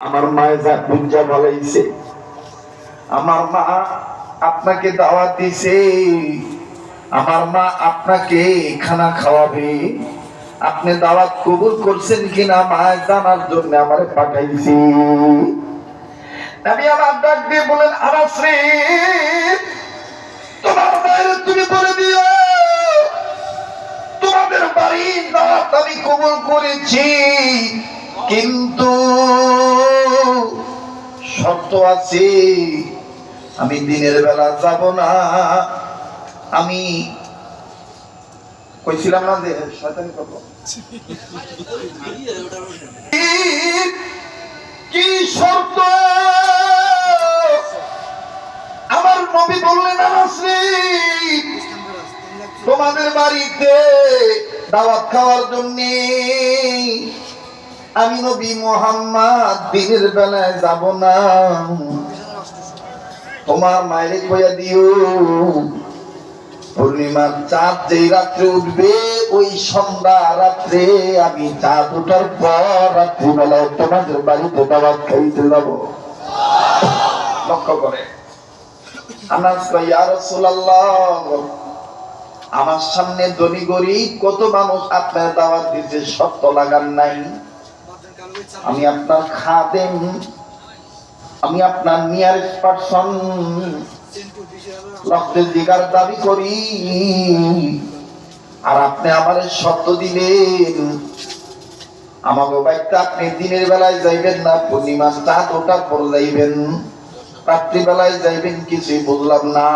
আমার মায়ে যা পূজা বলাইছে, আমার মা আপনাকে দাওয়াত দিছে, আমার মা আপনাকে খানা খাওয়াবে, আপনি দাওয়াত কবুল করছেন কিনা মা জানার জন্য আমারে পাঠাইছে। নবী আমার ডাক দিয়ে বলেন, আনাস রে, তোমার মায়ের তুমি বলে দিও তোমাদের বাড়ির দাওয়াত আমি কবুল করেছি, কিন্তু শর্ত আছে, আমি দিনের বেলা যাব না। আমি কইছিলাম না যে শয়তানি করব, কি শর্ত? আমার নবী বললেন, আনাস রে, তোমাদের বাড়িতে দাওয়াত খাওয়ার জন্য আমি নবী মুহাম্মদ দিনের বেলায় যাব না। তোমার মায়ের কইয়া দিও পূর্ণিমার চাঁদ যেই রাত্রে উঠবে ওই সন্ধ্যা রাত্রে আমি চাঁদ ওঠার পর রাত্রিবেলায় তোমাদের বাড়িতে দাওয়াত খাইতে যাব। লক্ষ্য করে আনাস কয়, ইয়া রাসূলুল্লাহ, আমার সামনে ধনী গরিব কত মানুষ আপনার দাওয়াত দিতে শর্ত লাগান নাই, আমি আপনার খাদেম, আমি আপনার নিয়ারেস্ট পারসন, রক্তের দিগার দাবি করি, আর আপনি আমার শর্ত দিলেন আমাকে বাইতে আপনি দিনের বেলায় যাইবেন না, পূর্ণিমা চাঁদ ওঠার পর যাইবেন, রাত্রি বেলায় যাইবেন, কিছুই বুঝলাম না।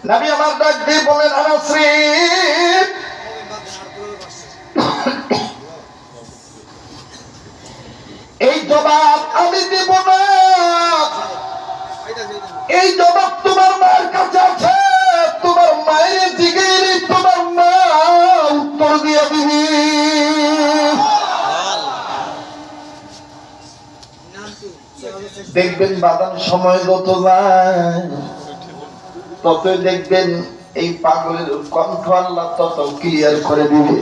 নবী আমার ডাক দিয়ে বলেন, আনাস রে, এই জবাব আমি দেব না, এই জবাব তোমার মায়ের কাছে আছে, তোমার মায়ের জিগের তোমার মা উত্তর দিয়ে দিবি। দেখবেন বাদাম সময় যত যায় ততই দেখবেন এই পাগলের কণ্ঠ আল্লাহ তত ক্লিয়ার করে দিবে।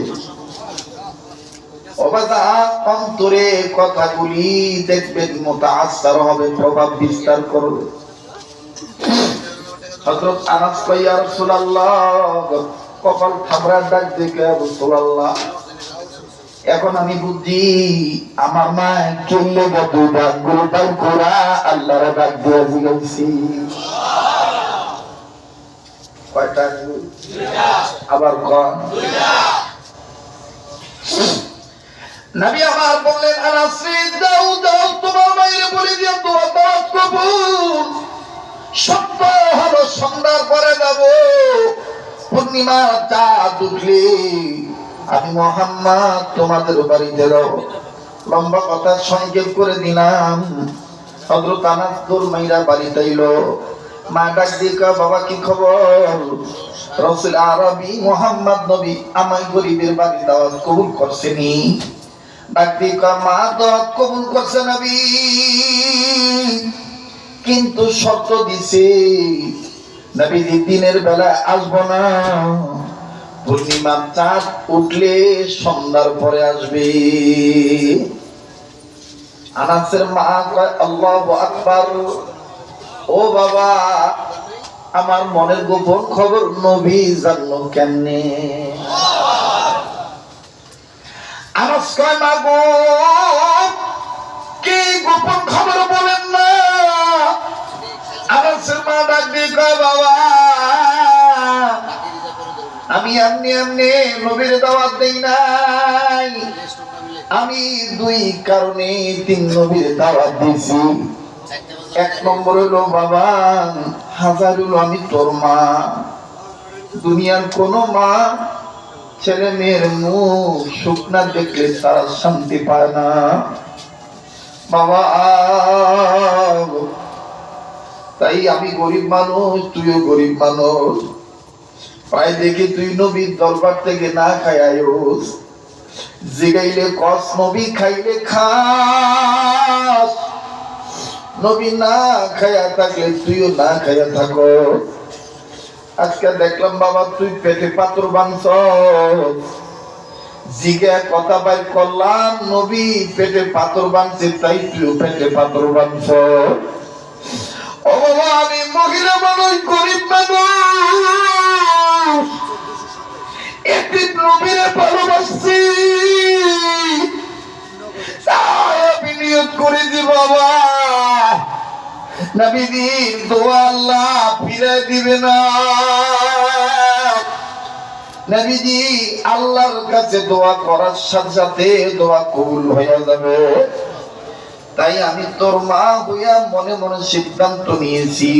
অন্তরে কথাগুলি দেখবেন মুতাআসসার হবে, প্রভাব বিস্তার করবে। হযরত আনাস কয়, ইয়া রাসূলুল্লাহ, কপাল থামড়ার ডাক দেখে, ইয়া রাসূলুল্লাহ, এখন আমি বুঝি আমার মা চললে গত ডাকগুলো তাই করা আল্লাহর ডাক দিয়ে জিগাইছি। কয়টা? আবার কন। নবী আমার বললেন, আনাস রে, যাও যাও তোমার মায়ের বলে দিয়ে তোমার দাওয়াত কবুল। সত্য হলো সন্ধ্যার পরে যাব, পূর্ণিমা চাঁদ উঠলে আমি মুহাম্মদ তোমাদের বাড়িতে যাব। লম্বা কথা সংক্ষেপ করে দিলাম। হযরত আনাস দৌড় মাইরা বাড়িতে এলো। মা ডাক দিয়ে কয়, বাবা কি খবর? রাসূল আরবি মুহাম্মদ নবী আমায় গরিবের বাড়ি দাওয়াত কবুল করছেনি। ডাক দিয়ে কয়, মা দাওয়াত কবুল করছে নবী, কিন্তু শর্ত দিছে নবী দিনের বেলায় আসবো না, পূর্ণিমার চাঁদ উঠলে সন্ধ্যার পরে আসবে। আনাসের মা কয়, আল্লাহু আকবার, ও বাবা, আমার মনের গোপন খবর নবী জানলো কেমনে? আনাস কয়, মা গো, কি গোপন খবর বলেন না? আনাসের মা ডাক দিয়ে কয়, বাবা, আমি এমনি এমনি নবীর দাওয়াত দেই নাই, আমি দুই কারণে তিন নবীর দাওয়াত দিয়েছি। এক নম্বর হলো, বাবা, হাজার হলো আমি তোর মা, দুনিয়ার কোন মা ছেলে মেয়ের মুখ শুকনা দেখলে তারা শান্তি পায় না। বাবা, তাই আমি গরিব মানুষ, তুইও গরিব মানুষ, পাই দেখে তুই নবীর দরবার থেকে না খাই আয়োস, জিগাইলে কস নবী খাইলে খাস, নবী না খায়া থাকলে তুইও না খায়া থাকো। আজকে দেখলাম বাবা তুই পেটে পাথর বাঁধছ, জিজ্ঞা কথা বাইর করলাম, নবী পেটে পাথর বাঁধছে, তাই তুই পেটে পাথর বাঁধছ? ও বাবা, আমি মহিলা মানুষ, গরিব মানুষ, একটি নবীরে ভালোবাসছি, তাই আমি নিয়ত করেছি বাবা, নবীর দোয়া আল্লাহ ফিরে দিবে না। নবীজি আল্লাহর কাছে দোয়া করার সাথে সাথে দোয়া কবুল হয়ে যাবে। তাই আমি তোর মা হইয়া মনে মনে সিদ্ধান্ত নিয়েছি,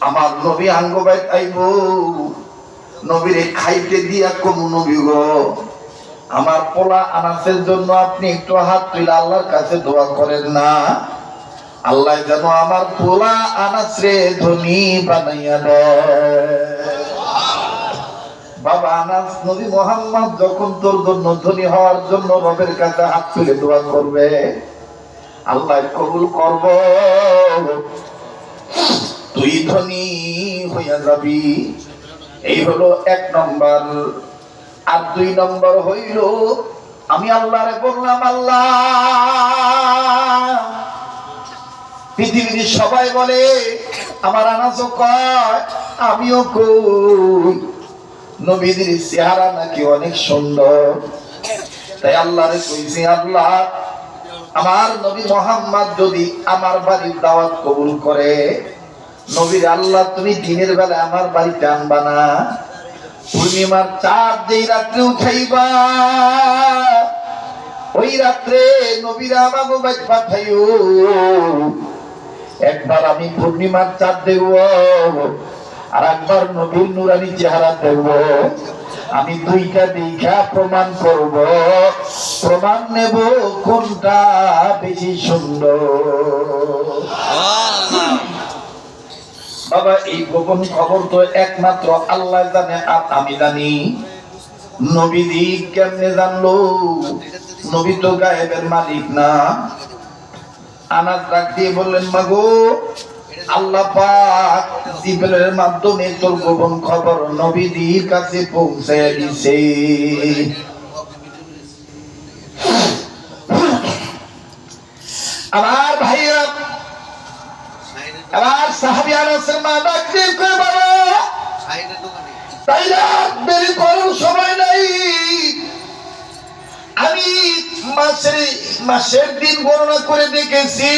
আমার নবী আঙ্গবাই আইব, নবীরে খাইতে দিয়া কোন নবী গো, আমার পোলা আনাসের জন্য আপনি একটু হাত তুলে আল্লাহর কাছে দোয়া করেন না, আল্লাহ যেন আমার পোলা আনাসরে ধনী বানাইয়া দেয়। বাবা আনাস, নবী মুহাম্মদ যখন তোর জন্য ধনী হওয়ার জন্য রবের কাছে হাত তুলে দোয়া করবে, আল্লাহ কবুল করব, তুই ধনী হইয়া যাবি। এই হলো 1 নম্বর। আর 2 নম্বর হইল, আমি আল্লাহরে বললাম, আল্লাহ, পৃথিবীর সবাই বলে, আমার আনাসও কয়, আমিও কই, নবীদের চেহারা নাকি অনেক সুন্দর। তাই আল্লাহরে কইছি, আল্লাহ, আমার নবী মুহাম্মদ যদি আমার বাড়ির দাওয়াত কবুল করে, নবীর আল্লাহ তুমি দিনের বেলা আমার বাড়িতে আনবা না, পূর্ণিমার চাঁদ যেই রাত্রে উঠাইবা, ওই রাত্রে নবীরা আমাকে বাইক পাঠাইও। একবার আমি পূর্ণিমার চাঁদ দেখব, আর একবার নবীর নুরানি চেহারা দেখব। আমি দুইটা দেখা প্রমাণ করব, প্রমাণ নেব কোনটা বেশি সুন্দর। বাবা, এই গোপন খবর তো একমাত্র আল্লাহ জানে আর আমি জানি। নবীজি কেমনে জানলো? নবী তো গায়েবের মালিক না। আনাস ডাক দিয়ে বললেন, মাগো, আল্লাহ পাক জিবরাইলের মাধ্যমে তোর গোপন খবর নবীজির কাছে পৌঁছে দিয়েছে। আমার ভাইরা, আবার সাহাবী আনাসের মা ডাক দিয়ে কয়, বাবা, তাই না, দেরি করার সময় নাই, আমি মাসের দিন গণনা করে দেখেছি,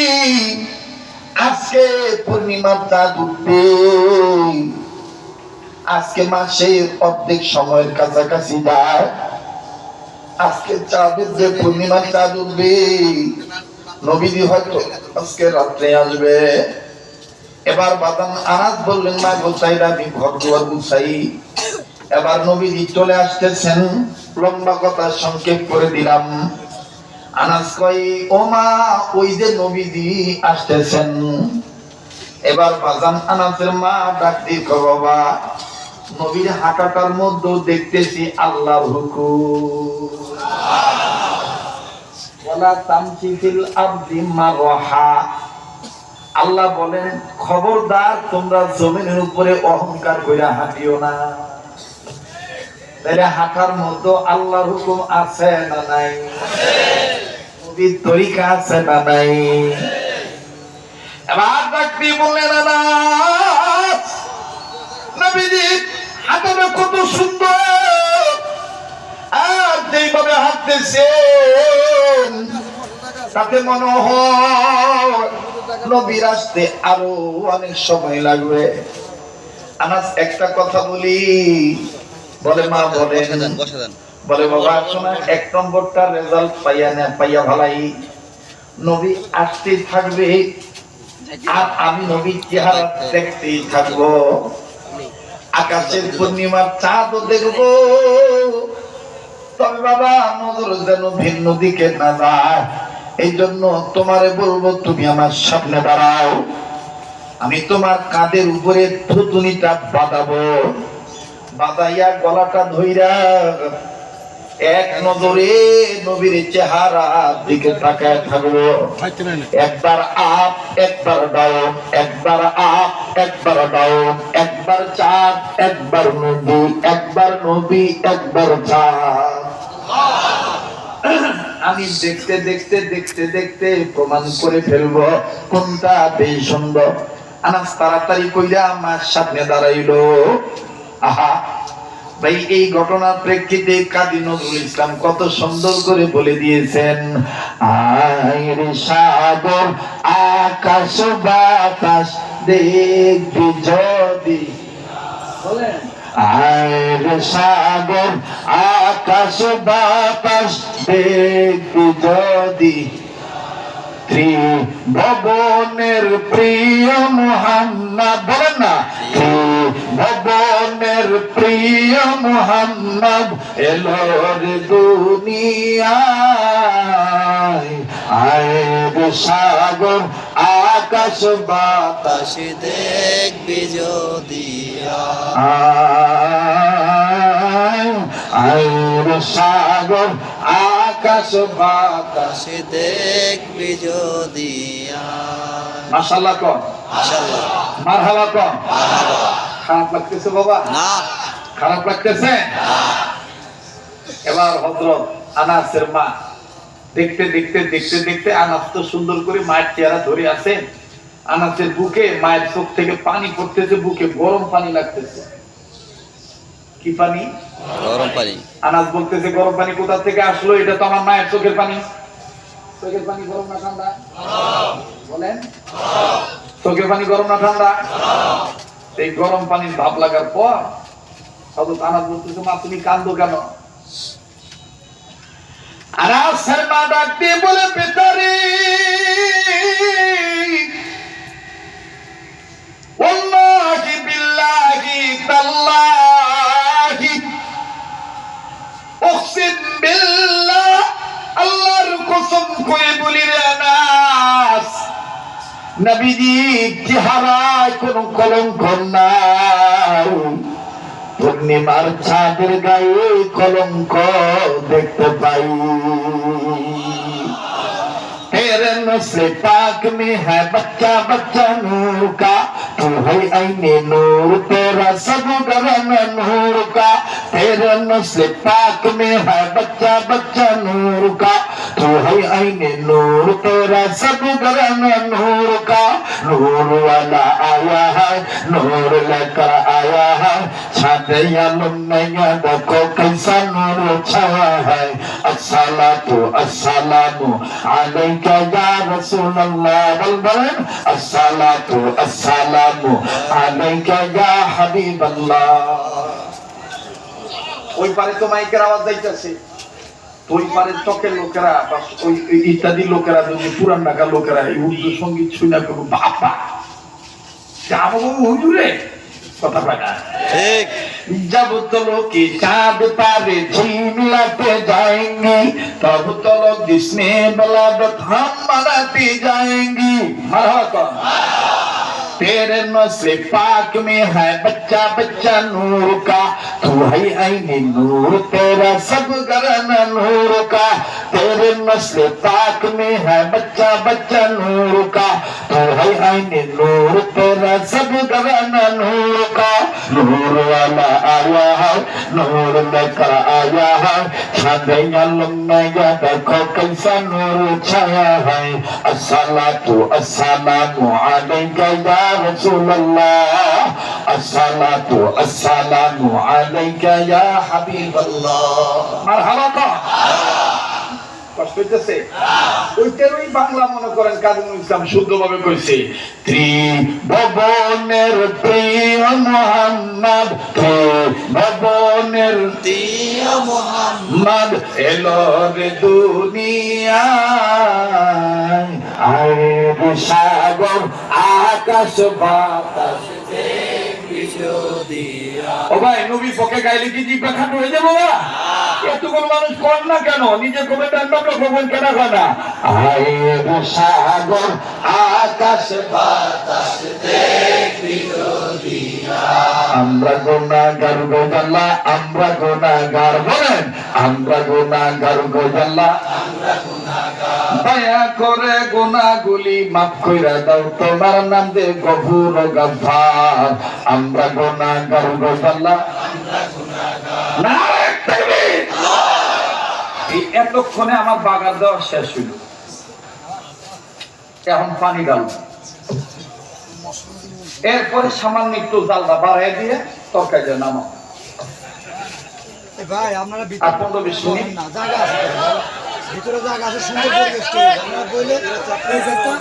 আজকে পূর্ণিমার চাঁদ উঠবে, আজকে মাসের অর্ধেক সময়ের কাছাকাছি যায়, আজকে চাঁদের যে পূর্ণিমার চাঁদ উঠবে, নবীজি হয়তো আজকে রাত্রে আসবে। এবার বাদাম আনাস বললেন, মা গোসাইরা আমি ঘর দুয়ার গুছাই। এবার নবীজি চলে আসতেছেন, লম্বা কথা সংক্ষেপ করে দিলাম। আনাস কয়, ও মা, ওই যে নবীজি আসতেছেন। এবার বাজান আনাসের মা ডাক দিয়ে কয়, বাবা, নবীর হাঁটাটার মধ্যে দেখতেছি আল্লাহর হুকুম, ওয়ালা তামশি ফিল আরদি মারহা। আল্লাহ বলেন, খবরদার তোমরা জমিনের উপরে অহংকার কইরা হাঁটিও না। তাহলে হাঁটার মধ্যে আল্লাহর হুকুম আছে না নাই? নবীর তরিকা আছে না নাই? এবার ডাকবি বললেন, আনাস, নবীজি হাঁটাটা কত সুন্দর, আর যেইভাবে হাঁটতেছেন তাতে মনে হয় নবীর আসতে আরো অনেক সময় লাগবে। আনাস একটা কথা বলি, বলে মা বলেন, বলে বাবা শোনা, 1 নম্বরটা রেজাল্ট পাইয়া ভালাই, নবী আসতেই থাকবে আর আমি নবীর চেহারা দেখতেই থাকবো, আকাশের পূর্ণিমার চাঁদও দেখবো। তবে বাবা নজর যেন ভিন্ন দিকে না যায়, এই জন্য তোমারে বলবো, তুমি আমার সামনে দাঁড়াও, আমি তোমার কাঁধের উপরে থুতুনিটা বাঁধাবো, বাঁধাইয়া গলাটা ধইরা এক নজরে নবীর চেহারা দিকে তাকায় থাকবো। একবার আপ, একবার ডাউন, একবার আপ, একবার ডাউন, একবার চাঁদ, একবার নবী, একবার নবী, একবার চাঁদ। আমি দেখতে দেখতে দেখতে দেখতে প্রমাণ করে ফেলবো কোনটা বেশি সুন্দর। আনাস তাড়াতাড়ি কইরা আমার সামনে দাঁড়াইলো। আহা ভাই, এই ঘটনার প্রেক্ষিতে কাজী নজরুল ইসলাম কত সুন্দর করে বলে দিয়েছেন, আইরে সাগর আকাশ বাতাস দেখবি যদি, বলেন আইরে সাগর আকাশ বাতাস দেখবি যদি, ত্রিভুবনের প্রিয় মুহাম্মদ, বলেন না, ত্রিভুবনের প্রিয় মুহাম্মদ এলো রে দুনিয়ায়, আয়ের সাগর আকাশ বাতাস দেখবি যদি, আয়ের সাগর আকাশ বাতাস দেখবি যদি। মাশাআল্লাহ কোন, মাশাআল্লাহ, মারহাবা কোন। খারাপ লাগতেছে বাবা? না, খারাপ লাগতেছে? এবার হযরত আনাসের মা দেখতে দেখতে দেখতে দেখতে, আনাস তো সুন্দর করে মায়ের চেহারা ধরে আছে, আনাসের বুকে মায়ের চোখ থেকে পানি পড়তেছে, বুকে গরম পানি লাগতেছে। কি পানি? গরম পানি। আনাস বলতেছে গরম পানি কোথা থেকে আসলো? এটা তো আমার মায়ের চোখের পানি। চোখের পানি গরম না ঠান্ডা? বলেন, চোখের পানি গরম না ঠান্ডা? এই গরম পানির ভাব লাগার পর হযরত আনাস বলতেছে, মা তুমি কাঁদো কেন? আনাসের মা ডাক দিয়ে বলে, পিতারে ওয়াল্লাহি বিল্লাহি তাল্লাহি উকসিম বিল্লাহ, আল্লাহর কসম করে বলি রে আনাস, নবীজি চেহারায় কোনো কলঙ্ক নাই, পূর্ণিমার চাঁদের গায়ে কলঙ্ক দেখতে পাই। तेरे नस्ल पाक में है बच्चा बच्चा नूर का, तू है आईने नूर तेरा सब गरम नूर का, तेरे नस्ल पाक में है बच्चा बच्चा नूर का, तू है आईने नूर तेरा सब गरम नूर का, नूर वाला आया है नूर लेकर आया है, छाते आलम नैया देखो कैसा नूर छाया है, अस्सलातु अस्सलामु अलैका या रसूलल्लाह, बल अस्सलातु अस्सलामु अलैका या হাবিবাল্লাহ। ওই পারে তো মাইকের আওয়াজ যাইতেছে, ওই পারে চকের লোকেরা বা ওই ইত্যাদি লোকেরা, যদি পুরান ঢাকা লোকেরা এই উর্দু সঙ্গীত শুনে করবো, বাবা যাবো হুজুরে, কথা পায় না ঠিক। जब तो लोग की चाँद तारे झिलते जाएंगे, तब तो लोग जिसमें बलागत हम मनाती जाएंगी। मरहबा। तेरे नस्ल पाक में है बच्चा बच्चा नूर का, तू है आईने नूर तेरा सब गरन नूर का, तेरे नस्ल पाक में है बच्चा बच्चा नूर का, तू है आईने नूर तेरा सब गरन नूर का, नूर वाला आया है नूर लेकर आया है, छाया लम्बा देखो कैसा नूर छाया है, अस्सलातु अस्सलामु अलैका या रसूलल्लाह, अस्सलातु अस्सलामु अलैका या হাবিবাল্লাহ। মারহাবা। কষ্ট হইতেছে? ওইটারই বাংলা মনে করেন কাজী নজরুল ইসলাম শুদ্ধভাবে কইছে, ত্রিভুবনের প্রিয় মুহাম্মদ, ত্রিভুবনের প্রিয় মুহাম্মদ এলো রে দুনিয়ায়, আয়ের সাগর আকাশ বাতাস দেখবি যদি। ও ভাই, নবী পক্ষে গাইলে কি জিব্বা খাটো হয়ে যাবো? এতগুলো মানুষ কর না কেন? নিজে কবে টানবা কখন কেন খানা? আয়ের সাগর আকাশ বাতাস দেখবি যদি। আমরা গুনাহগার গো আল্লাহ, আমরা গুনাহগার, বলেন আমরা গুনাহগার গো আল্লাহ, আমরা গুনাহগার, দয়া করে গুনাহগুলি মাফ কইরা দাও, তোমার নাম দে গফুর গফফার, আমরা গুনাহগার গো আল্লাহ, আমরা গুনাহগার। নারে তাকবীর। এই এতক্ষণে আমার বাগার দেওয়া শেষ হইল, এখন পানি ডাল, এরপরে সামান্য একটু জালটা বাড়াই দিয়ে তরকারি দিয়ে নামা। ভাই আপনারা আর 15-20 মিনিট না জায়গা আছে ভিতরে জায়গা আছে, সুন্দর পরিবেশ আপনারা বললে এই একটা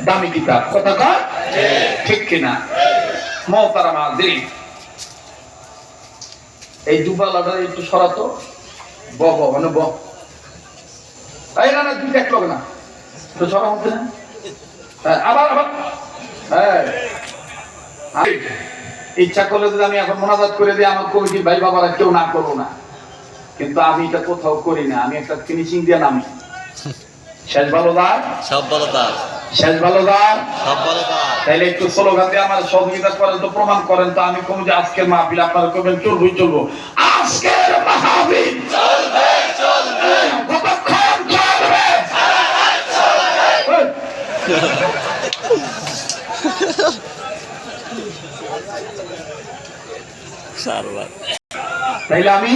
দামি কিতাব, কথা কয় ঠিক কিনা? মোহতারাম হাজিরিন, এই দুবালাটা একটু সরাতো, মানে এই না দুইটা এক লোক না, তো সরা হচ্ছে না। হ্যাঁ, আবার আবার হ্যাঁ, ইচ্ছা করলে যদি আমি এখন মোনাজাত করে দিই, আমার কমিটির ভাই বাবারা কেউ না করবো না, কিন্তু আমি এটা কোথাও করি না, আমি একটা ফিনিশিং দিয়ে নামি। শেষ ভালো দার, সব ভালো তার, শেষ ভালো দার, সব ভালো তার। তাইলে একটু স্লোগান দিয়ে আমার সহযোগিতা করেন তো, প্রমাণ করেন তো। আমি কমু যে আজকের মাহফিল আপনারা করবেন, চলবই চলবো, আজকের মাহফিল চলবে চলবে, কতক্ষণ চলবে? তাইলে আমি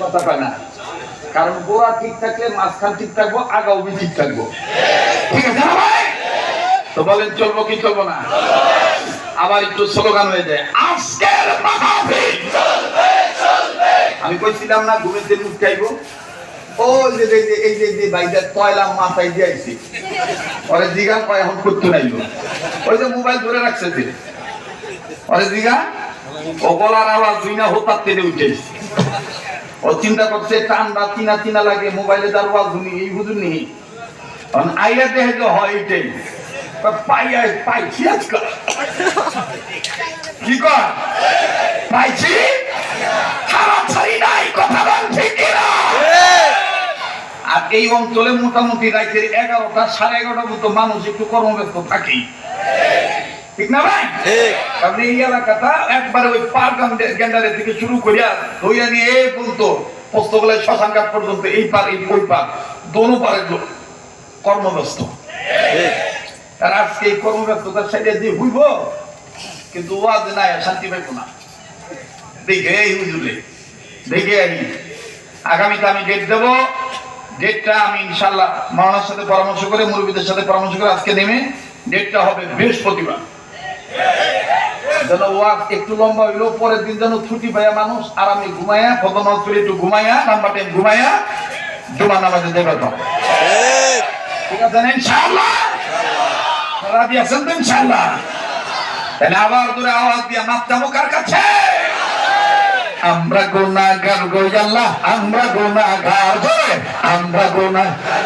কথা কয় না, কারণ গোড়া ঠিক থাকলে মাঝখান ঠিক থাকবো, আগাও ঠিক থাকবো, ঠিক আছে না ভাই? তো বলেন চলবো কি চলবো না? আবার একটু স্লোগান হয়ে যায়, আজকের মাহফিল চলবে চলবে। আমি কইছিলাম না ঘুমের দিন উঠাইবো, ওই যে এই যে বাইরে কয়লা মাথায় দিয়ে আইছি, ওরে জিগা কয় এখন করতে নাইলো, ওই যে মোবাইল ধরে রাখছে যে, ওরে জিগা ও গলার আওয়াজ দুই না হতার তেলে উঠেছে, ও চিন্তা করছে ঠান্ডা চিনা চিনা লাগে, মোবাইলে তার আওয়াজ শুনি এই বুঝুন নি, আইয়া দেখে যে হয় এইটাই পাইছি আজকাল, কি কর পাইছি ছাড়াছাড়ি নাই, কথা বল ঠিক কিনা? আর এই অঞ্চলে মোটামুটি রাতের 11টা 11:30 মতো মানুষ একটু কর্মব্যস্ত থাকেই, ঠিক না ভাই? কারণ এই এলাকাটা একবারে ওই পার্ক গেন্ডারের থেকে শুরু করিয়া ধইয়া নিয়ে এই পর্যন্ত পোস্তগোলায় শ্মশানঘাট পর্যন্ত, এই পার এই ওই পার দোনো পারের লোক কর্মব্যস্ত। আর আজকে এই কর্মব্যস্ততার সাইডে যে হইব, কিন্তু ওয়াজ নাই, শান্তি পাইব না। দেখে এই হুজুরে দেখে আই, আগামীতে আমি ডেট দেবো, ডেটটা আমি ইনশাল্লাহ মাওলানার সাথে পরামর্শ করে, মুরব্বীদের সাথে পরামর্শ করে আজকে নেমে ডেটটা হবে বৃহস্পতিবার, যেন ওয়াজ একটু লম্বা হইলো, পরের দিন যেন ছুটি পাইয়া মানুষ আরামে ঘুমাইয়া, ফজর করে একটু ঘুমাইয়া, নাম্বার টাইম ঘুমাইয়া জুমা নামাজে দেবে তো, ঠিক আছে না? ইনশাআল্লাহ রাজি আছেন তো? ইনশাআল্লাহ। তাহলে আবার ধরে আওয়াজ দিয়া মাপ চাবো কার কাছে? আমরা গুনাহগার গো আল্লাহ, আমরা গুনাহগার, আমরা গুনাহগার,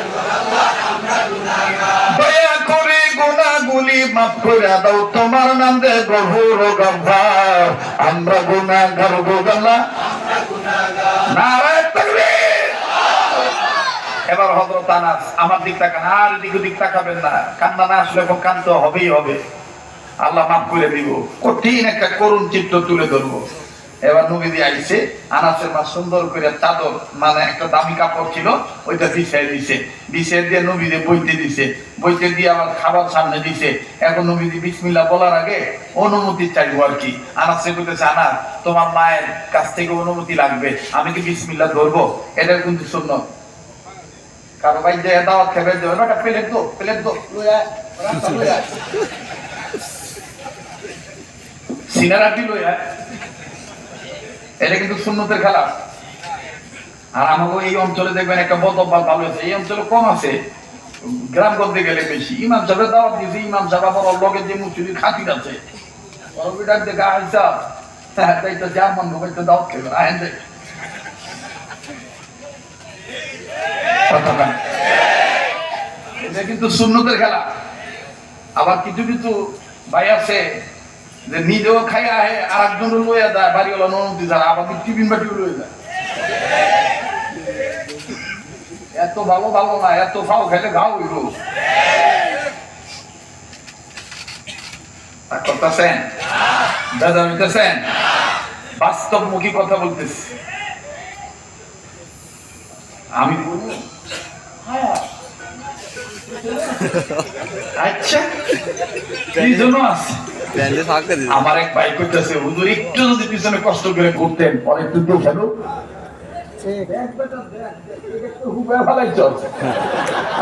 দয়া করে গুনাহগুলি মাফ করে দাও, তোমার নাম দে গফুর ও গফফার। আমরা গুনাহগার গো আল্লাহ, আমরা গুনাহগার, নারায়ে তাকবীর। এবার হযরত আনাস আমার দিক তাকান, আর দিক দিক তাকাবেন না, কান্না না আসলে এখন কান্দতে হবেই হবে, আল্লাহ মাফ করে দিব, কঠিন একটা করুণ চিত্র তুলে ধরবো। এবার নবীজি আইছে, আনাসের মা সুন্দর করে চাদর, মানে একটা দামি কাপড় ছিল, ওইটা বিছাই দিছে, বিছাই দিয়ে নবীজি বইতে দিছে, বইতে দিয়ে আবার খাবার সামনে দিছে। এখন নবীজি বিসমিল্লাহ বলার আগে অনুমতি চাইবো আর কি। আনাসে বলতেছে, আনাস তোমার মায়ের কাছ থেকে অনুমতি লাগবে, আমি কি বিসমিল্লাহ ধরবো? এটা কিন্তু সুন্নাত। কারো ভাই যে দাওয়াত খেবে দেবে না, প্লেট দো, প্লেট দো, লইয়া রাস্তা লইয়া সিনারাটি লইয়া, এটা কিন্তু সুন্নতের খেলা। আর আমাকে এই অঞ্চলে দেখবেন একটা বদভ্যাস ভালো আছে, এই অঞ্চলে কম আছে, গ্রাম করতে গেলে বেশি। ইমাম সাহেবের দাওয়াত দিয়েছে, ইমাম সাহেব আবার লগে যে মুসলিমের খাতির আছে, ডাক দেখে আইসা তাই তো জার্মান লোকের দাওয়াত খেবে আইন দেখ, এটা কিন্তু সুন্নতের খেলা। আবার কিছু কিছু ভাই আছে যে নিজেও খাই আহে, আর একজন লইয়া যায়, বাড়িওয়ালা অনুমতি ছাড়া, আবার টিফিন বাটিও লয়ে যায়। এত ভালো ভালো না, এত খাও খেলে ঘাও হইল। করতেছেন দাদা, হইতেছেন বাস্তবমুখী কথা বলতেছি। আমি বলবো আচ্ছা এই জন্য আছে। আমার এক ভাই করতেছে, হুজুর একটু যদি পিছনে কষ্ট করে করতেন, পরে একটু দেখেন ঠিক।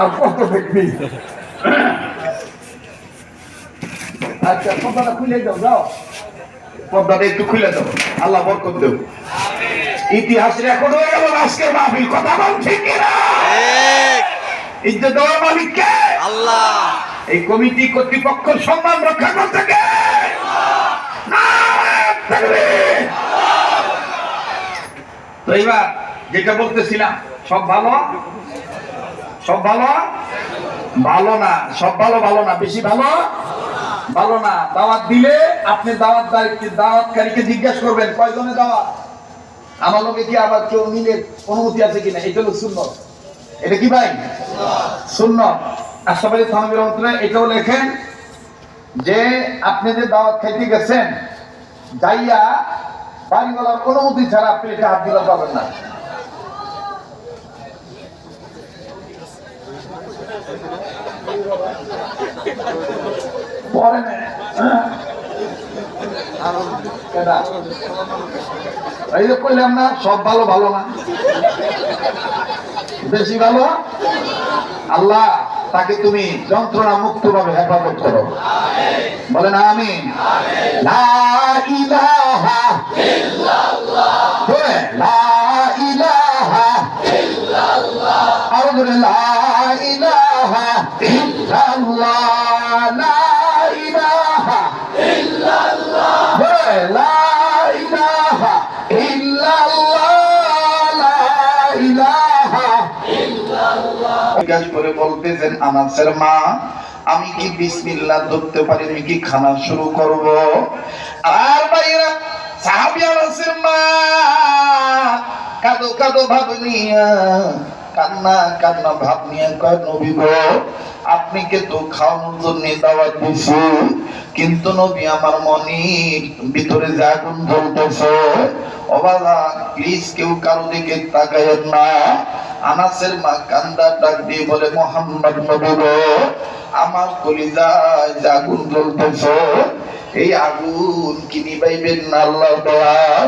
আর কত দেখবি? আচ্ছা, পর্দাটা খুলে দাও, যাও পর্দাটা একটু খুলে দাও, আল্লাহ বরকত দেব। ইতিহাস রেকর্ড হয়ে গেল আজকের মাহফিল, কথা বল ঠিক কিনা? ইজ্জত দেওয়ার মালিক কে? আল্লাহ। এই কমিটি কর্তৃপক্ষের সম্মান রক্ষা করতে কে? তো এবার যেটা বলতেছিলাম, সব ভালো, সব ভালো ভালো না, সব ভালো ভালো না, বেশি ভালো ভালো না। দাওয়াত দিলে আপনি দাওয়াতকারীকে জিজ্ঞাসা করবেন কয়জনে দাওয়াত, আমার লোকে কি আবার কেউ নিলে অনুমতি আছে কিনা, এটা হলো সুন্নত। এটা কি ভাই? সুন্নত। আশরাফ আলী থানভী রহমাতুল্লাহ এটাও লেখেন যে আপনি যে দাওয়াত খাইতে গেছেন, যাইয়া বাড়িওয়ালার অনুমতি ছাড়া আপনি এটা হাত দিতে পারবেন না। পরে এই যে কইলাম না, সব ভালো ভালো না, বেশি ভালো। আল্লাহ তাকে তুমি যন্ত্রণা মুক্ত ভাবে হেফাজত করো, বলেন আমিন। লা ইলাহা ইল্লাল্লাহ, লা ইলাহা ইল্লাল্লাহ, আরো জোরে লা ইলাহা ইল্লাল্লাহ, লা ইলাহা ইল্লাল্লাহ, লা ইলাহা ইল্লাল্লাহ, লা ইলাহা ইল্লাল্লাহ। জিজ্ঞাসা করে বলতেছেন আনাসের মা, আমি কি বিসমিল্লাহ ধরতে পারি, আমি কি খানা শুরু করব? আর ভাইরা সাহাবী আনাসের মা কাদো কাদো ভাব নিয়া, কান্না কান্না ভাব নিয়ে কয়, নবী গো আপনি কে তো খাওয়ানোর জন্য দাওয়াত দিছি, কিন্তু নবী আমার মনের ভিতরে যে আগুন জ্বলতেছে, ও বাবা প্লিজ কেউ কারো দিকে তাকায়েন না। আনাসের মা কান্দা ডাক দিয়ে বলে, মুহাম্মদ নবী গো আমার কলিজায় যে আগুন জ্বলতেছে, এই আগুন কি নিভাইবেন না আল্লাহ দয়ায়?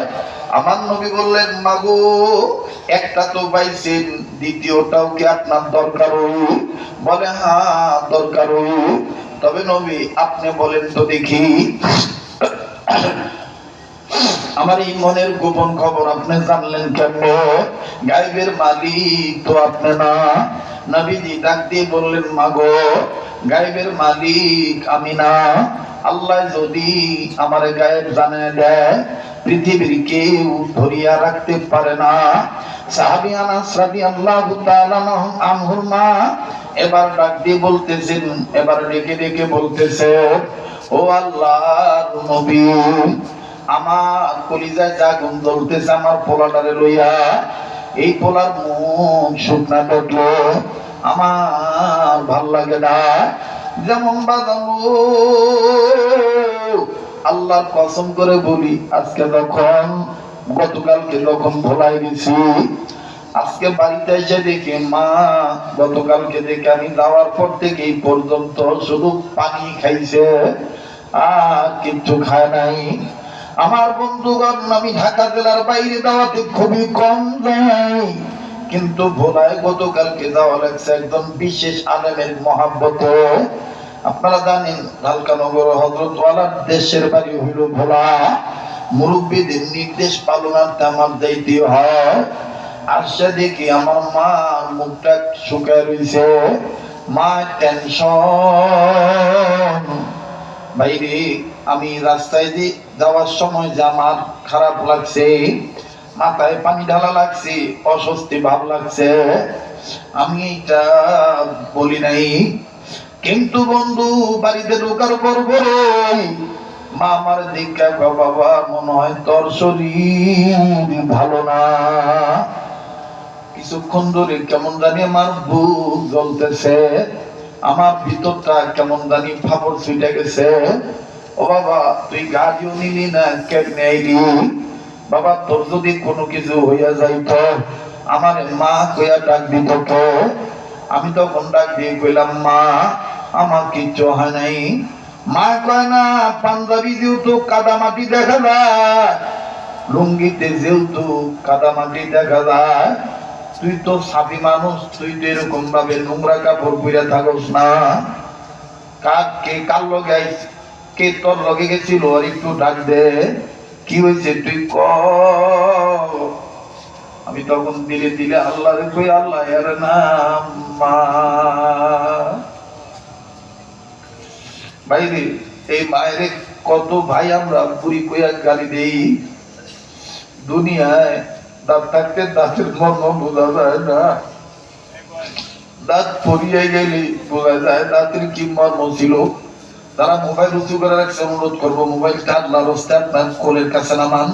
আমার নবী বললেন, মাগো একটা তো পাইছেন, দ্বিতীয়টাও কি আপনার দরকার? বলে হ্যাঁ দরকার। তবে নবী আপনি বলেন তো দেখি, আমার এই মনের গোপন খবর আপনি জানলেন কেন? গায়েবের মালিক তো আপনি না। নবীজি ডাক দিয়ে বললেন, মাগো গায়েবের মালিক আমি না। আল্লাহ যদি আমার গায়েব জানিয়ে দেয়, পৃথিবীর কেউ ধরিয়া রাখতে পারে না। সাহাবী আনাস রাদিয়াল্লাহু তাআলা আনহুর মা এবার ডাক দিয়ে বলতেছেন, এবার ডেকে ডেকে বলতেছে, ও আল্লাহর নবী আমার কলিজায় যে আগুন জ্বলতেছে আমার পোলাটারে লইয়া, এই পোলার মুখ শুকনা দেখলো আমার ভাল লাগে না। যেমন বাজানো আল্লাহর কসম করে বলি, আজকে যখন গতকালকে যখন ভোলাই গেছি, আজকে বাড়িতে এসে দেখি মা গতকালকে দেখে আমি যাওয়ার পর থেকে এই পর্যন্ত শুধু পানি খাইছে আর কিচ্ছু খায় নাই। আমার বন্ধুগণ আমি ঢাকা জেলার বাইরে দাওয়াতে খুবই কম যাই, কিন্তু ভোলায় গতকালকে যাওয়া লাগছে একজন বিশেষ আলেমের মহাব্বতে। আপনারা জানেন ঢালকানগর হযরতওয়ালার দেশের বাড়ি হইল ভোলা, মুরব্বীদের নির্দেশ পালনার্থে আমার যাইতে হয়। আসছে দেখি আমার মা মুখটা শুকায় রয়েছে, মা টেনশন। বাইরে আমি রাস্তায় দিয়ে যাওয়ার সময় যে আমার খারাপ লাগছে, মাথায় পানি ঢালা লাগছে, অস্বস্তি ভাব লাগছে, আমি এটা বলি নাই। কিন্তু বন্ধু বাড়িতে ঢোকার পর মা আমার দিকে, বাবা মনে হয় তোর শরীর ভালো না। কিছুক্ষণ ধরে কেমন জানি আমার বুক জ্বলতেছে, আমার ভিতরটা কেমন জানি ফাপড় ছুটে গেছে। ও বাবা তুই গাড়িও নিলি না, কেমনে আইলি? বাবা তোর যদি কোনো কিছু হইয়া যাইত আমার মা কইয়া ডাক দিত তো। আমি তখন ডাক দিয়ে কইলাম, মা আমার কিচ্ছু হয় নাই। মা কয় না, পাঞ্জাবি দিও তো কাদা মাটি দেখা যায়, লুঙ্গিতে যেহেতু কাদামাটি দেখা যায়, তুই তো সাপি মানুষ, তুই তো এরকম ভাবে নোংরা কাপড় পরে থাকস না। কে কার লগে আইস, কে তোর লগে গেছিল, আর একটু ডাক দে, কি হয়েছে তুই ক। আমি তখন দিলে দিলে আল্লাহ রে কই, আল্লাহ এর নাম মা। ভাইরে, এই মায়ের কত ভাই আমরা পুরি কইয়া গালি দেই। দুনিয়ায় দাঁত থাকতে দাঁতের মর্ম বোঝা যায় না, দাঁত পরিয়ে গেলে বোঝা যায় দাঁতের কি মর্ম ছিল। তারা মোবাইল উঁচু করে রাখছে, অনুরোধ করবো মোবাইলটা আল্লাহর রাস্তে আপনার কোলের কাছে নামান,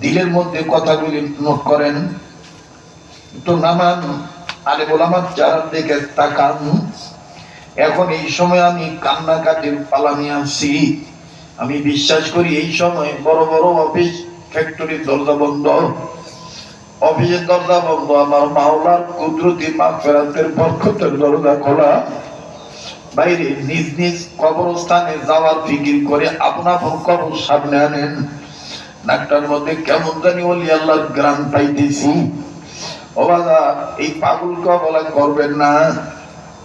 দিলের মধ্যে কথাগুলি নোট করেন, তো নামান। আরে বলামার যারা দেখে তাকান। এখন এই সময় আমি কান্নাকাটির পালা নিয়ে আসছি। আমি বিশ্বাস করি এই সময় বড় বড় অফিস ফ্যাক্টরির দরজা বন্ধ, অফিসের দরজা বন্ধ, আমার মাওলার কুদরতি মাগফিরাতের বরকতের দরজা খোলা। বাইরে নিজ নিজ কবরস্থানে যাওয়ার ফিকির করে আপনা আপন কবর সামনে আনেন। নাকটার মধ্যে কেমন জানি ওলি আল্লাহর গ্রাম পাইতেছি। ও বাবা, এই পাগলকে বলা করবেন না।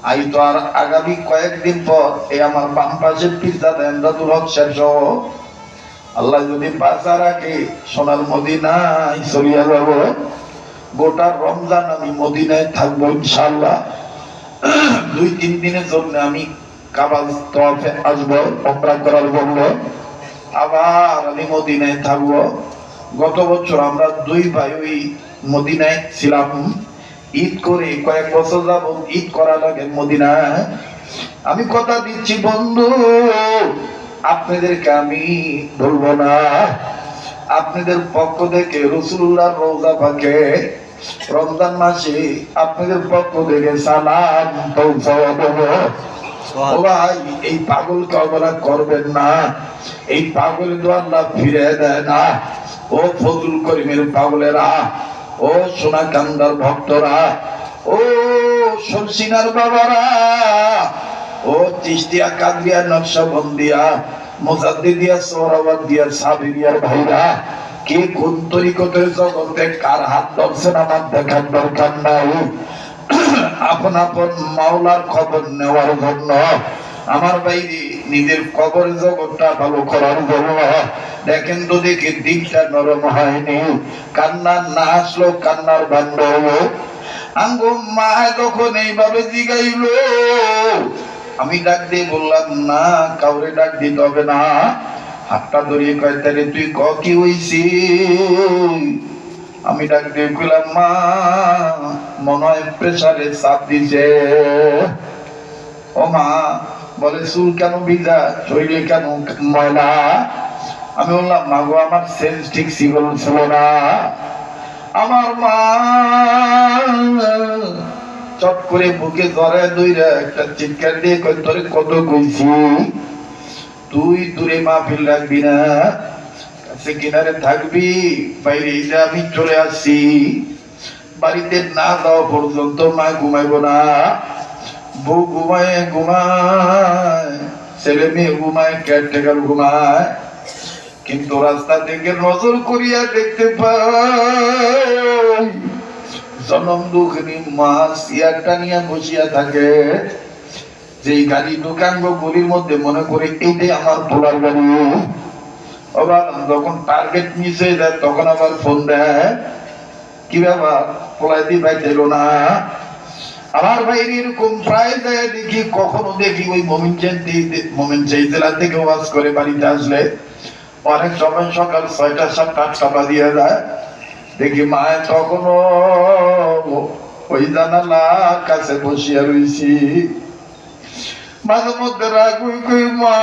আই তো আর আগামী কয়েকদিন পর এই আমার বাম পাশের পীরজাদা এমদাদুল হক সাহেব, আল্লাহ যদি বাঁচা রাখে, সোনার মদিনায় চলিয়া যাব। গোটা রমজান আমি মদিনায় থাকবো ইনশাআল্লাহ। 2-3 দিনের জন্য আমি কাবা তওয়াফে আসবো, উমরা করার জন্য। আবার আমি মদিনায় থাকবো। গত বছর আমরা 2 ভাই ওই মদিনায় ছিলাম, ঈদ করে কয়েক বছর যাবত ঈদ করা লাগে মদিনায়। আমি কথা দিচ্ছি বন্ধু, আপনাদেরকে আমি বলবো না। আপনাদের পক্ষ থেকে রাসূলুল্লাহর রওজা পাকে রমজান মাসে আপনাদের পক্ষ থেকে সালাম পৌঁছাবো। ও ভাই, এই পাগলকে অবহেলা করবেন না। এই পাগল তো আল্লাহ ফিরে দেয় না। ও ফজল করিমের পাগলেরা, ও সোনাকান্দার ভক্তরা, ও শমসিনার বাবারা, ও চিশতিয়া কাদরিয়া নকশবন্দিয়া মুজাদ্দিদিয়া সোহরাওয়ার্দিয়া সাবিরিয়ার ভাইরা, কে কোন তরিকতের জগতে কার হাত ধরছেন আমার দেখার দরকার নাই। আপন আপন মাওলার খবর নেওয়ার জন্য, আমার বাইরে নিজের কবর জগৎটা ভালো করার জন্য। দেখেন তো দেখি দিকটা নরম হয়নি, কান্না না আসলো কান্নার বান্ড হলো। আঙ্গো মা তখন এইভাবে জিগাইল, আমি ডাক দিয়ে বললাম না, কাউরে ডাক দিতে হবে না। হাতটা ধরিয়ে কয়, তাহলে তুই ক কি হইছি। আমি ডাক দিয়ে কইলাম, মা মনে হয় প্রেসারে চাপ দিছে। ও মা, বলে চুল কেন ভিজা, শরীরে কেন ময়লা। আমি বললাম, মা গো, আমার সেন্স ঠিক ছিল না। আমার মা চট করে বুকে ধরে দইরা একটা চিৎকার দিয়ে কই, তোরে কত কইছি তুই দূরে মাহফিল রাখবি না, কাছে কিনারে থাকবি, বাইরে যা। আমি চলে আসছি, বাড়িতে না যাওয়া পর্যন্ত মা ঘুমাইব না। বউ ঘুমায় ঘুমায়, ছেলে মেয়ে ঘুমায়, কেয়ারটেকার ঘুমায়, কিন্তু রাস্তা থেকে নজর করিয়া দেখতে পাই জনম দুঃখিনী মা চেয়ারটা নিয়ে বসিয়া থাকে। যেই গাড়ি ঢুকাঙ্গ গলির মধ্যে মনে করে এইটাই আমার পোলার গাড়ি। আবার যখন টার্গেট মিস হয়ে যায় তখন আবার ফোন দেয়, কি ব্যাপার পোলাই দিয়ে বাইতেল না। আমার ভাই এরকম প্রায় যায় দেখি, কখনো দেখি ওই মোমিনচাই জেলা থেকে ওয়াজ করে বাড়িতে আসলে অনেক সময় সকাল 6টা 7টা 8টা বাজিয়ে যায়। দেখি মায়ের তখনো ওই জানালার কাছে বসিয়া রয়েছি। মাঝে মধ্যে রাগুই কই, মা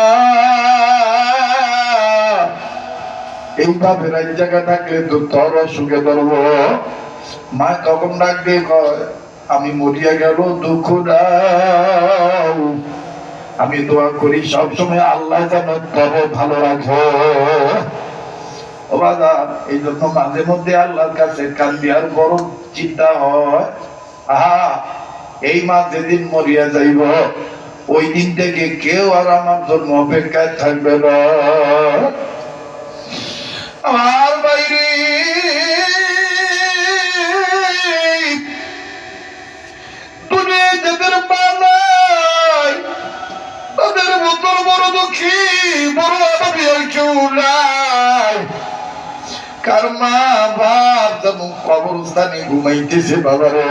এইভাবে রাত জায়গা থাকলে তো তোর অসুখে ধরবো। মা তখন ডাক দিয়ে কয়, আমি মরিয়া গেল দুঃখ দাও, আমি দোয়া করি সবসময় আল্লাহ যেন তবে ভালো রাখো। ও বাবা, এই জন্য মাঝে মধ্যে আল্লাহর কাছে কান্দি, আর বড় চিন্তা হয়, আহা এই মা যেদিন মরিয়া যাইব ওই দিন থেকে কেউ আর আমার জন্য অপেক্ষায় থাকবে না। আমার কেউ নাই। কার মা বাপ যেমন কবরস্থানে ঘুমাইতেছে বাবারে,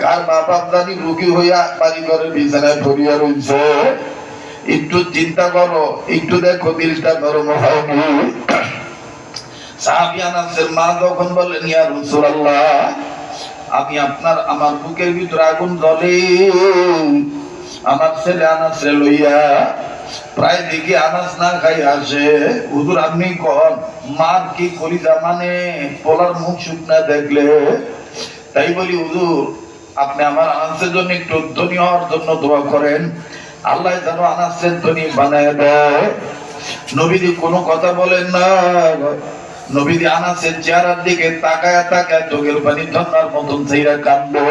কার মা বাপ জানি রোগী হইয়া বাড়ি ঘরে বিছানায় পড়িয়া রয়েছে। একটু চিন্তা করো, একটু দেখো দিলটা নরম হয়নি। সাহাবী আনাসের মা যখন বললেন ইয়া রাসূলুল্লাহ, আমি আমার বুকের ভিতরে আগুন জ্বলে, আমার ছেলে আনাসে লইয়া প্রায় দেখি আনাস না খাই আসে। হুজুর আপনি কন মার কি কলিজা মানে পোলার মুখ শুকনা দেখলে? তাই বলি হুজুর আপনি আমার আনাসের জন্য একটু ধনী হওয়ার জন্য দোয়া করেন, আল্লাহ যেন আনাসের ধনী বানায় দেয়। নবীজি কোনো কথা বলেন না, নবীজি আনাসের চেহারার দিকে তাকায় তাকায় চোখের পানি ঝর্ণার মতন চাইরা কান্দো,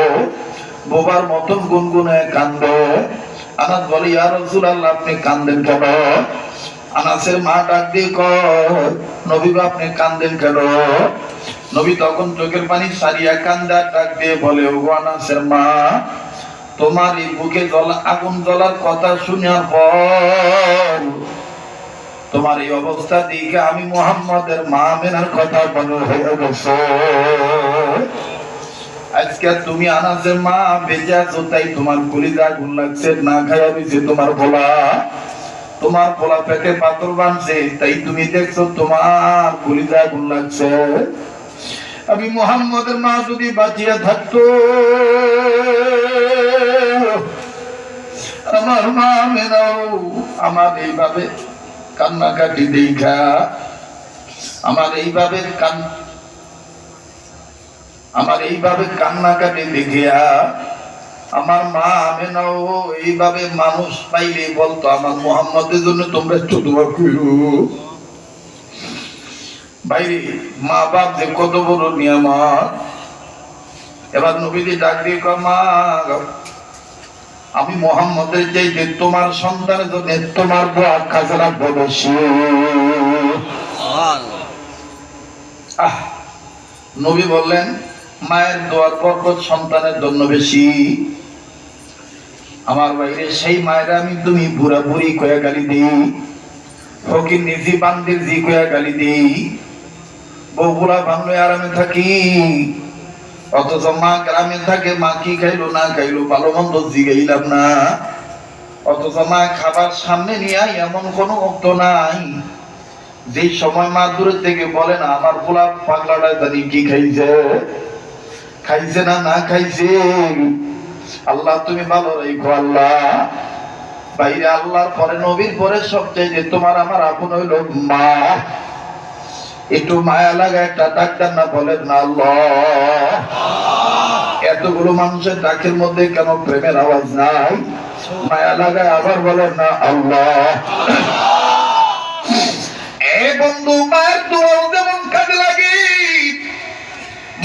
বোবার মতন গুনগুনে কান্দো। আনাস বলে ইয়া রাসূলুল্লাহ আপনি কান্দেন কেন? আনাসের মা ডাক দিয়ে কয় নবী গো আপনি কান্দেন কেন? নবী তখন চোখের পানি সারিয়া কান্দা ডাক দিয়ে বলে ওগো আনাসের মা, তোমার এই বুকে আগুন জ্বলার কথা শোনার পর তোমার এই অবস্থা দেখে আমি মুহাম্মদের মা আমিনার কথা মনে হয়ে গেছে। আজকে তুমি আনাসের মা বেঁচে আছো তাই তোমার কলিজা আগুন লাগছে, না খাইয়া দিছে তোমার পোলা পেটে পাথর বাঁধছে তাই তুমি দেখছো তোমার কলিজা আগুন লাগছে। আমি মুহাম্মদের মা যদি বাঁচিয়া থাকতো, আমার মা মেনাও আমার এইভাবে কান্নাকাটি দেখা, আমার এইভাবে কান্নাকাটি দেখিয়া আমার মা আমেনাও এইভাবে মানুষ পাইলে বলতো আমার মুহাম্মদের জন্য তোমরা একটু দোয়া করো। ভাইরে মা বাপ যে কত বড় নিয়ামত। এবার নবীজি ডাক দিয়ে কয় মা আমি মুহাম্মদের চাইতে তোমার সন্তানের জন্য তোমার দোয়া কাজে রাখবো বেশি। নবী বললেন মায়ের দোয়ার বরকত সন্তানের জন্য বেশি। আমার বাইরে সেই মায়ের আমি তুমি বুড়া বুড়ি কয়া গালি দিই, ফকির নিজি বান্দির জি কয়া গালি দিই, বউ বুড়া বাংলো আরামে থাকি, অথচ মা গ্রামে থাকে মা কি খাইলো না খাইলো ভালো মন্দ জিগাইলাম না। অথচ মা খাবার সামনে নিয়ে এমন কোনো অক্ত নাই যে সময় মা দূরের থেকে বলে না আমার পোলা পাগলাটা জানি কি খাইছে না খাইছে। আল্লাহ তুমি ভালো রেখো আল্লাহ। বাইরে আল্লাহর পরে নবীর পরে সবচেয়ে তোমার আমার আপন হইল মা। একটু মায়া লাগা একটা ডাক্তার না বলেন না আল্লাহ। এতগুলো মানুষের ডাকের মধ্যে কেন প্রেমের আওয়াজ নাই? মায়া লাগায় আবার বলেন না আল্লাহ। এ বন্ধু মায়ের দোয়া যেমন কাজে লাগে,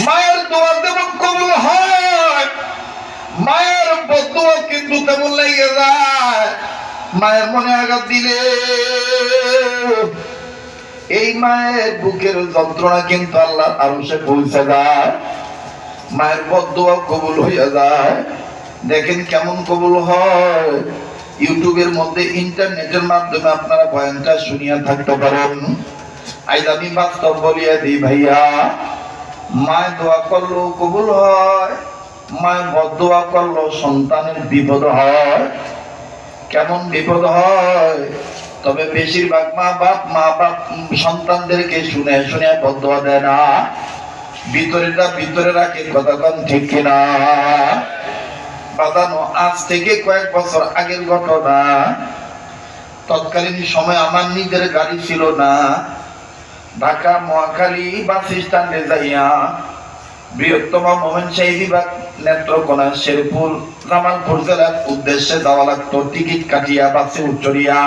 মায়ের দোয়া যেমন কবুল হয়, মায়ের বদুয়া কিন্তু তেমন লেগে যায়। মায়ের মনে আঘাত দিলে এই মায়ের বুকের যন্ত্রণা কিন্তু আল্লাহ আরশে পৌঁছে যায়, মায়ের বদদোয়া কবুল হইয়া যায়। দেখেন কেমন কবুল হয়। ইউটিউবের মধ্যে ইন্টারনেটের মাধ্যমে আপনারা বয়ানটা শুনিয়া থাকতে পারেন। আজ আমি বাস্তব বলিয়া দিই ভাইয়া, মায়ের দোয়া করলো কবুল হয়, মায়ের বদদোয়া করলো সন্তানের বিপদ হয়। কেমন বিপদ হয়? তবে বেশিরভাগ মা বাপ সন্তানদেরকে শুনে শুনে বদদোয়া দেয় না, ভিতরে রাখে। কথা কন ঠিক কিনা? বাজানো আজ থেকে কয়েক বছর আগের ঘটনা। তৎকালীন সময় আমার নিজের গাড়ি ছিল না। ঢাকা মহাখালী বাস স্ট্যান্ডে যাইয়া বৃহত্তম ময়মনসিংহ বিভাগ নেত্রকোনা শেরপুর জামালপুর জেলার উদ্দেশ্যে যাওয়া লাগতো। টিকিট কাটিয়া বাসে উঠরিয়া